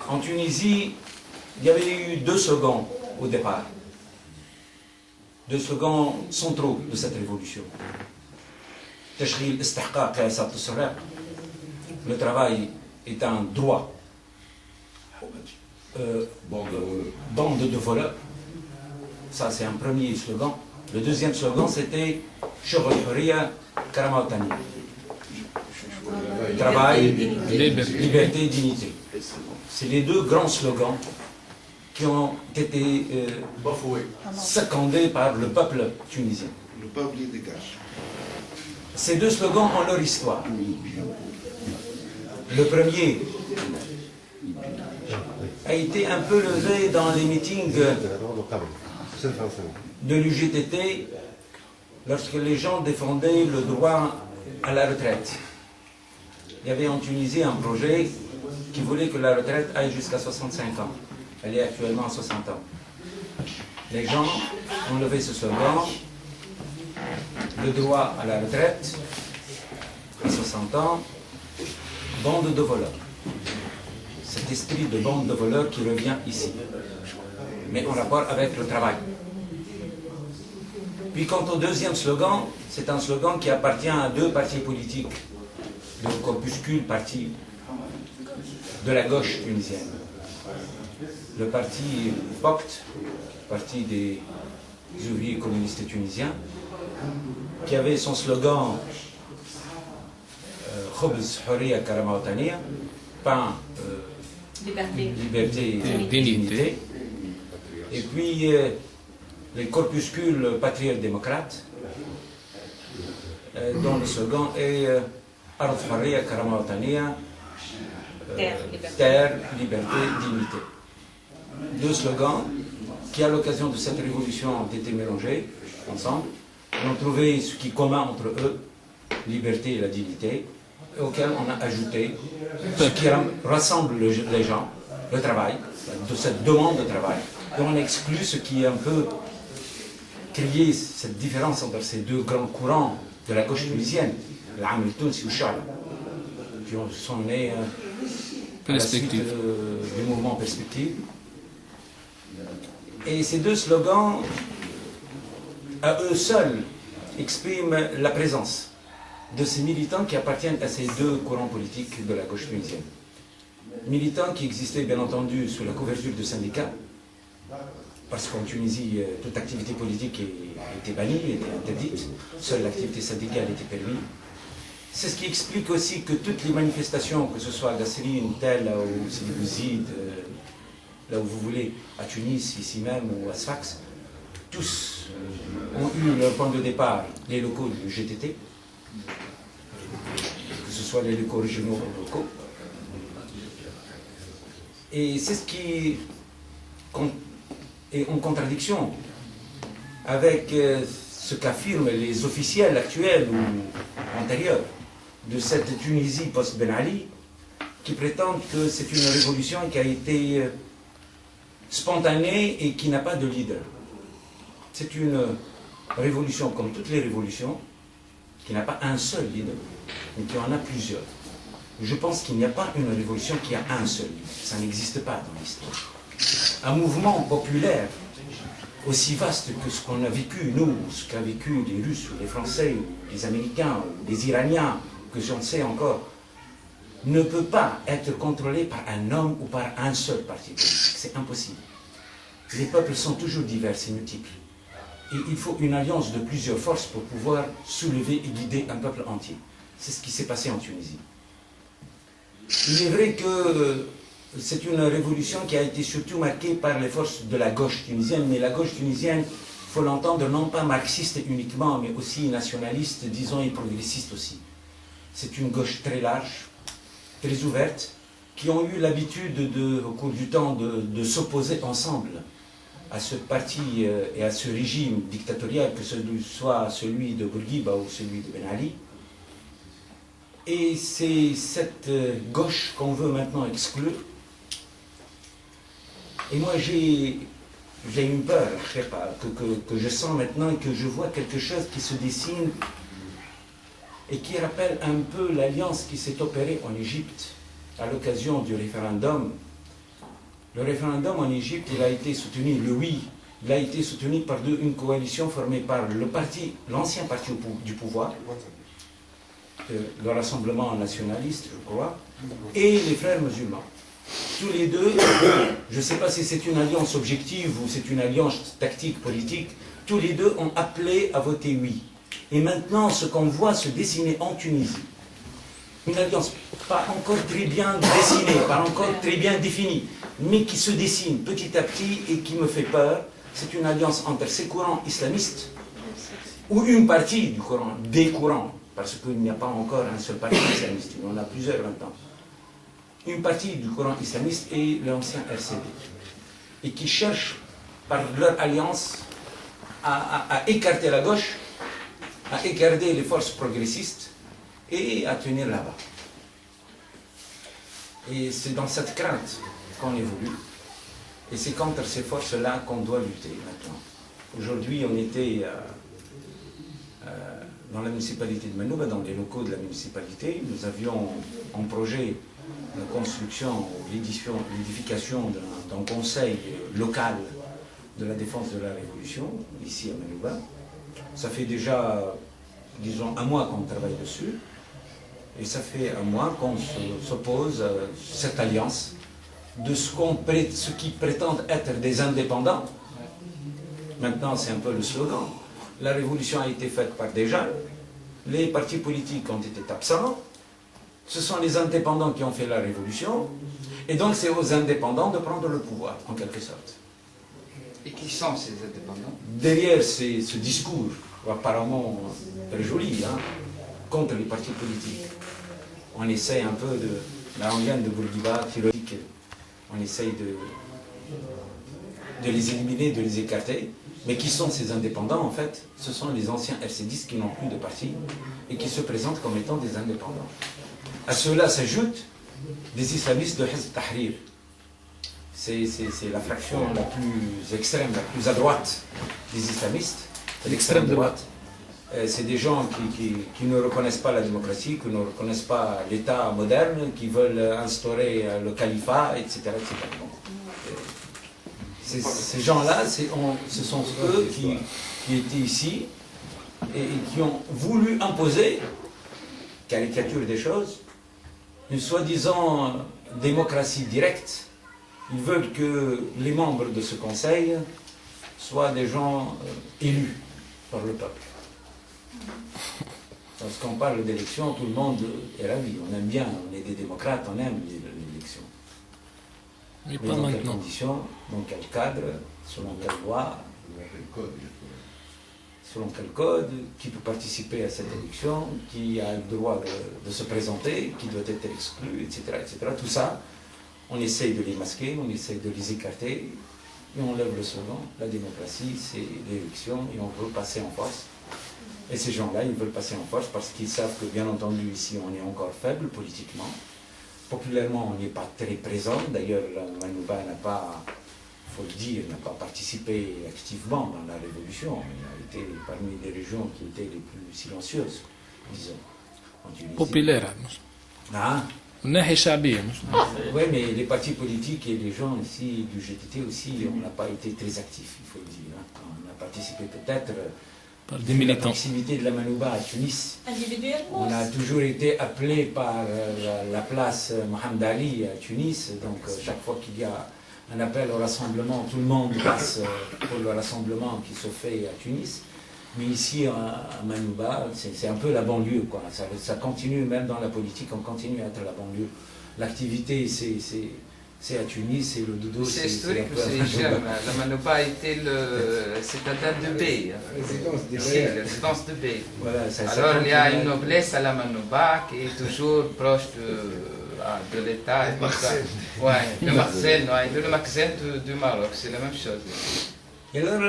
En Tunisie, il y avait eu deux slogans au départ. Deux slogans centraux de cette révolution. Le travail est un droit. Bande de voleurs. Ça, c'est un premier slogan. Le deuxième slogan, c'était travail, liberté, dignité. C'est les deux grands slogans qui ont été secondés par le peuple tunisien. Le peuple les dégage. Ces deux slogans ont leur histoire. Le premier a été un peu levé dans les meetings de l'UGTT lorsque les gens défendaient le droit à la retraite. Il y avait en Tunisie un projet qui voulait que la retraite aille jusqu'à 65 ans. Elle est actuellement à 60 ans. Les gens ont levé ce slogan, le droit à la retraite à 60 ans, bande de voleurs. Cet esprit de bande de voleurs qui revient ici, mais en rapport avec le travail. Puis quant au deuxième slogan, c'est un slogan qui appartient à deux partis politiques, le corpuscule parti de la gauche tunisienne. Le parti POCT, parti des ouvriers communistes tunisiens, qui avait son slogan Khobz, Hurriya, Karama Wataniya, pain, liberté et dignité. Et puis les corpuscules patriotes démocrates, dont le slogan est Ard Hurriya, Karama Wataniya, terre, liberté, dignité. Deux slogans qui, à l'occasion de cette révolution, ont été mélangés ensemble. Ils ont trouvé ce qui est commun entre eux, liberté et la dignité, et auquel on a ajouté ce qui rassemble les gens, le travail, de cette demande de travail. Et on exclut ce qui est un peu créé cette différence entre ces deux grands courants de la gauche tunisienne, l'Amal Tounsi ou Sha'la, qui sont nés à la suite du mouvement Perspective. Et ces deux slogans, à eux seuls, expriment la présence de ces militants qui appartiennent à ces deux courants politiques de la gauche tunisienne. Militants qui existaient bien entendu sous la couverture de syndicats, parce qu'en Tunisie, toute activité politique était bannie, était interdite, seule l'activité syndicale était permise. C'est ce qui explique aussi que toutes les manifestations, que ce soit à Gasserine, Tel ou Sidi Bouzid, là où vous voulez, à Tunis, ici même, ou à Sfax, tous ont eu leur point de départ les locaux du GTT, que ce soit les locaux régionaux ou locaux. Et c'est ce qui est en contradiction avec ce qu'affirment les officiels actuels ou antérieurs de cette Tunisie post-Ben Ali, qui prétendent que c'est une révolution qui a été spontanée et qui n'a pas de leader. C'est une révolution comme toutes les révolutions, qui n'a pas un seul leader, mais qui en a plusieurs. Je pense qu'il n'y a pas une révolution qui a un seul leader. Ça n'existe pas dans l'histoire. Un mouvement populaire aussi vaste que ce qu'on a vécu, nous, ce qu'ont vécu les Russes, ou les Français, ou les Américains, ou les Iraniens, que j'en sais encore, ne peut pas être contrôlé par un homme ou par un seul parti politique. C'est impossible. Les peuples sont toujours divers et multiples. Et il faut une alliance de plusieurs forces pour pouvoir soulever et guider un peuple entier. C'est ce qui s'est passé en Tunisie. Il est vrai que c'est une révolution qui a été surtout marquée par les forces de la gauche tunisienne, mais la gauche tunisienne, il faut l'entendre, non pas marxiste uniquement, mais aussi nationaliste, disons, et progressiste aussi. C'est une gauche très large, très ouverte, qui ont eu l'habitude, au cours du temps, de s'opposer ensemble à ce parti et à ce régime dictatorial, que ce soit celui de Bourguiba ou celui de Ben Ali. Et c'est cette gauche qu'on veut maintenant exclure. Et moi j'ai une peur, que je sens maintenant, et que je vois quelque chose qui se dessine et qui rappelle un peu l'alliance qui s'est opérée en Égypte à l'occasion du référendum Le référendum en Égypte, il a été soutenu, le oui, il a été soutenu par une coalition formée par l'ancien parti du pouvoir, le Rassemblement nationaliste, je crois, et les frères musulmans. Tous les deux, je ne sais pas si c'est une alliance objective ou c'est une alliance tactique, politique, tous les deux ont appelé à voter oui. Et maintenant, ce qu'on voit se dessiner en Tunisie, une alliance pas encore très bien dessinée, pas encore très bien définie, mais qui se dessine petit à petit et qui me fait peur, c'est une alliance entre ces courants islamistes, ou une partie du courant, des courants, parce qu'il n'y a pas encore un seul parti islamiste, il y en a plusieurs maintenant. Une partie du courant islamiste et l'ancien RCD, et qui cherchent par leur alliance à écarter la gauche, à écarter les forces progressistes et à tenir là-bas. Et c'est dans cette crainte qu'on évolue, et c'est contre ces forces-là qu'on doit lutter maintenant. Aujourd'hui, on était dans la municipalité de Manouba, dans les locaux de la municipalité. Nous avions en projet la construction, l'édification d'un conseil local de la défense de la Révolution, ici à Manouba. Ça fait déjà, disons, un mois qu'on travaille dessus, et ça fait un mois qu'on s'oppose à cette alliance de ce qui prétendent être des indépendants. Maintenant, c'est un peu le slogan. La révolution a été faite par des jeunes, les partis politiques ont été absents, ce sont les indépendants qui ont fait la révolution, et donc c'est aux indépendants de prendre le pouvoir, en quelque sorte. Et qui sont ces indépendants? Derrière ce discours, apparemment très joli, hein, contre les partis politiques, on essaye un peu de, la rengaine de Bourguiba, théorique, on essaye de les éliminer, de les écarter. Mais qui sont ces indépendants, en fait? Ce sont les anciens RCDistes qui n'ont plus de parti et qui se présentent comme étant des indépendants. À cela s'ajoutent des islamistes de Hizb Tahrir. C'est la fraction la plus extrême, la plus à droite des islamistes. L'extrême droite. C'est des gens qui ne reconnaissent pas la démocratie, qui ne reconnaissent pas l'État moderne, qui veulent instaurer le califat, etc. etc. Ces gens-là, ce sont eux qui étaient ici et qui ont voulu imposer, caricature des choses, une soi-disant démocratie directe. Ils veulent que les membres de ce conseil soient des gens élus par le peuple. Lorsqu'on parle d'élection, tout le monde est ravi. On aime bien, on est des démocrates, on aime l'élection. Mais dans quelles conditions, dans quel cadre, selon quelle loi, selon quel code, qui peut participer à cette élection, qui a le droit de se présenter, qui doit être exclu, etc., etc. Tout ça, on essaye de les masquer, on essaye de les écarter, et on lève le slogan, la démocratie, c'est l'élection, et on veut passer en force. Et ces gens-là, ils veulent passer en force parce qu'ils savent que, bien entendu, ici, on est encore faible politiquement. Populairement, on n'est pas très présent. D'ailleurs, Manouba n'a pas, il faut le dire, n'a pas participé activement dans la révolution. Il a été parmi les régions qui étaient les plus silencieuses, disons, en Tunisie. Populaire. Ah. Oui, mais les partis politiques et les gens ici du GTT aussi, on n'a pas été très actifs, il faut le dire. On a participé peut-être par des militants. La proximité de la Manouba à Tunis. Individuellement. On a toujours été appelé par la place Mohamed Ali à Tunis, donc chaque fois qu'il y a un appel au rassemblement, tout le monde passe pour le rassemblement qui se fait à Tunis. Mais ici, à Manouba, c'est un peu la banlieue, quoi. Ça continue, même dans la politique, on continue à être la banlieue. L'activité, c'est à Tunis, et le dodo, c'est historique, la Manouba a été le citadin de Bey. La résidence de Bey. Voilà, alors il y a une noblesse à la Manouba qui est toujours proche de l'État. Ouais, le Marseille, du Maroc, c'est la même chose. Et alors,